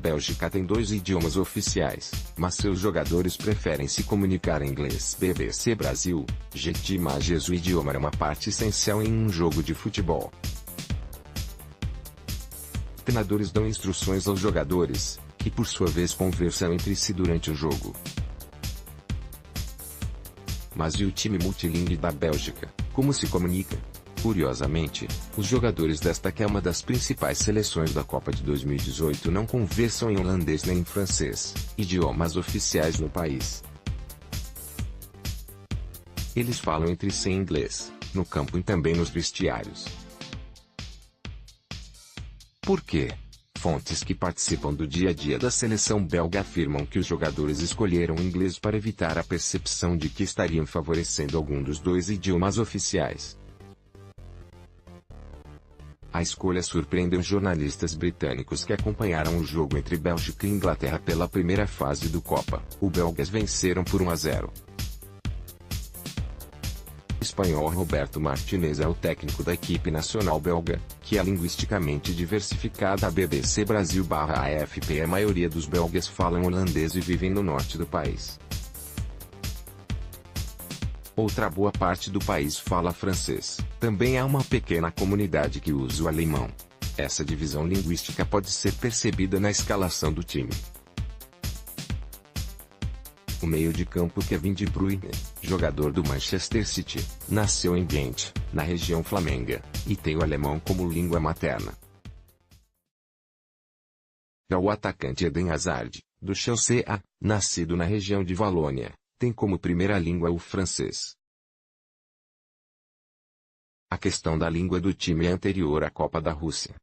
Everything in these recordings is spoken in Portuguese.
Bélgica tem 2 idiomas oficiais, mas seus jogadores preferem se comunicar em inglês. BBC Brasil, GT Imagens. O idioma é uma parte essencial em um jogo de futebol. Treinadores dão instruções aos jogadores, que por sua vez conversam entre si durante o jogo. Mas e o time multilingue da Bélgica, como se comunica? Curiosamente, os jogadores desta que é uma das principais seleções da Copa de 2018 não conversam em holandês nem em francês, idiomas oficiais no país. Eles falam entre si em inglês, no campo e também nos vestiários. Por quê? Fontes que participam do dia a dia da seleção belga afirmam que os jogadores escolheram o inglês para evitar a percepção de que estariam favorecendo algum dos 2 idiomas oficiais. A escolha surpreendeu os jornalistas britânicos que acompanharam o jogo entre Bélgica e Inglaterra pela primeira fase do Copa. Os belgas venceram por 1-0. O espanhol Roberto Martínez é o técnico da equipe nacional belga, que é linguisticamente diversificada. A BBC Brasil/AFP. A maioria dos belgas falam holandês e vivem no norte do país. Outra boa parte do país fala francês. Também há uma pequena comunidade que usa o alemão. Essa divisão linguística pode ser percebida na escalação do time. O meio de campo Kevin De Bruyne, jogador do Manchester City, nasceu em Ghent, na região flamenga, e tem o alemão como língua materna. Já o atacante Eden Hazard, do Chelsea, nascido na região de Valônia, tem como primeira língua o francês. A questão da língua do time é anterior à Copa da Rússia.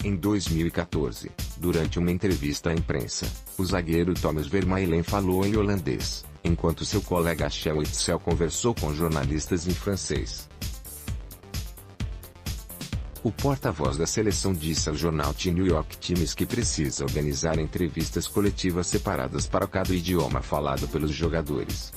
Em 2014, durante uma entrevista à imprensa, o zagueiro Thomas Vermaelen falou em holandês, enquanto seu colega Michel Witsel conversou com jornalistas em francês. O porta-voz da seleção disse ao jornal The New York Times que precisa organizar entrevistas coletivas separadas para cada idioma falado pelos jogadores.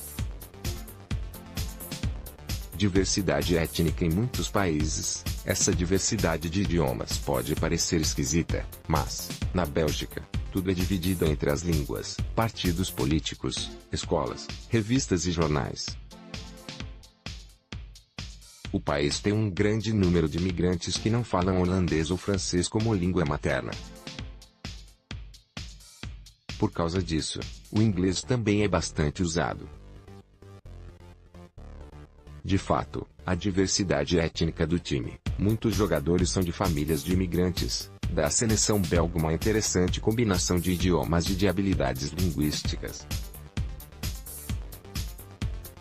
Diversidade étnica. Em muitos países, essa diversidade de idiomas pode parecer esquisita, mas, na Bélgica, tudo é dividido entre as línguas, partidos políticos, escolas, revistas e jornais. O país tem um grande número de imigrantes que não falam holandês ou francês como língua materna. Por causa disso, o inglês também é bastante usado. De fato, a diversidade étnica do time, muitos jogadores são de famílias de imigrantes, dá à seleção belga uma interessante combinação de idiomas e de habilidades linguísticas.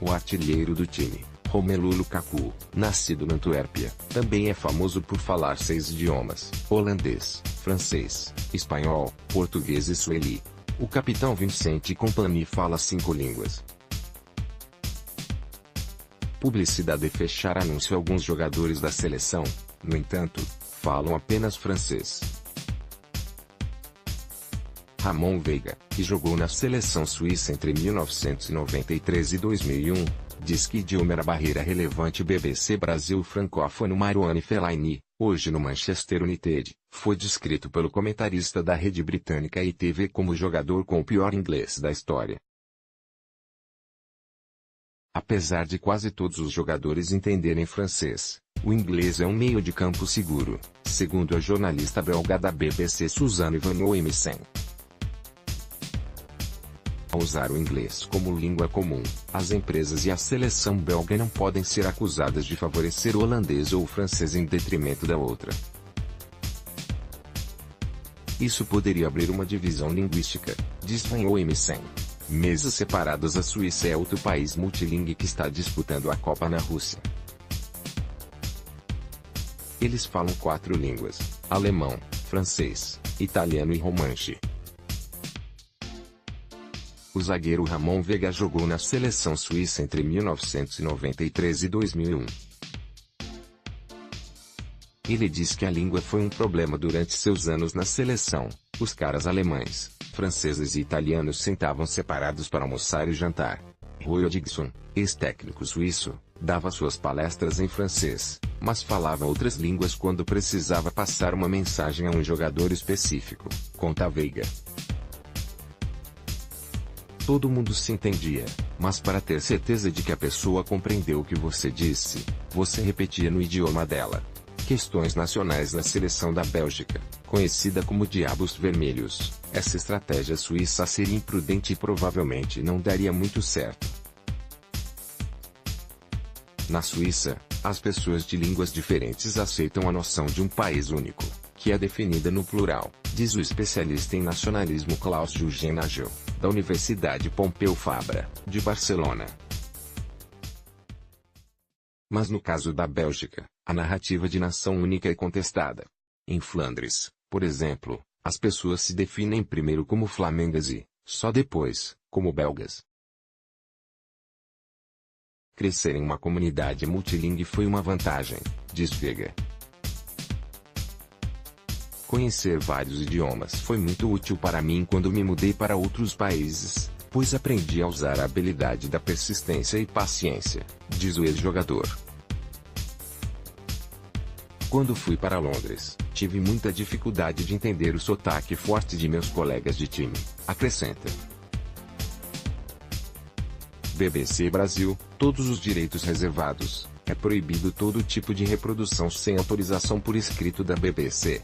O artilheiro do time, Romelu Lukaku, nascido na Antuérpia, também é famoso por falar 6 idiomas: holandês, francês, espanhol, português e sueli. O capitão Vincent Kompany fala 5 línguas. Publicidade. Fechar anúncio. Alguns jogadores da seleção, no entanto, falam apenas francês. Ramon Veiga, que jogou na seleção suíça entre 1993 e 2001, diz que idioma era barreira relevante. BBC Brasil. Francófono Marouane Fellaini, hoje no Manchester United, foi descrito pelo comentarista da rede britânica ITV como o jogador com o pior inglês da história. Apesar de quase todos os jogadores entenderem francês, o inglês é um meio de campo seguro, segundo a jornalista belga da BBC Suzanne van Oemsen. Ao usar o inglês como língua comum, as empresas e a seleção belga não podem ser acusadas de favorecer o holandês ou o francês em detrimento da outra. Isso poderia abrir uma divisão linguística, diz van Oemsen. Mesas separadas. A Suíça é outro país multilingue que está disputando a Copa na Rússia. Eles falam 4 línguas: alemão, francês, italiano e romanche. O zagueiro Ramon Veiga jogou na seleção suíça entre 1993 e 2001. Ele diz que a língua foi um problema durante seus anos na seleção. Os caras alemães, franceses e italianos sentavam separados para almoçar e jantar. Roy Hodgson, ex-técnico suíço, dava suas palestras em francês, mas falava outras línguas quando precisava passar uma mensagem a um jogador específico, conta Veiga. Todo mundo se entendia, mas para ter certeza de que a pessoa compreendeu o que você disse, você repetia no idioma dela. Questões nacionais na seleção da Bélgica, conhecida como Diabos Vermelhos. Essa estratégia suíça seria imprudente e provavelmente não daria muito certo. Na Suíça, as pessoas de línguas diferentes aceitam a noção de um país único, que é definida no plural, diz o especialista em nacionalismo Klaus-Jürgen Nagel, da Universidade Pompeu Fabra, de Barcelona. Mas no caso da Bélgica, a narrativa de nação única é contestada. Em Flandres, por exemplo, as pessoas se definem primeiro como flamengas e, só depois, como belgas. Crescer em uma comunidade multilingue foi uma vantagem, diz Veiga. Conhecer vários idiomas foi muito útil para mim quando me mudei para outros países, pois aprendi a usar a habilidade da persistência e paciência, diz o ex-jogador. Quando fui para Londres, tive muita dificuldade de entender o sotaque forte de meus colegas de time, acrescenta. BBC Brasil, todos os direitos reservados. É proibido todo tipo de reprodução sem autorização por escrito da BBC.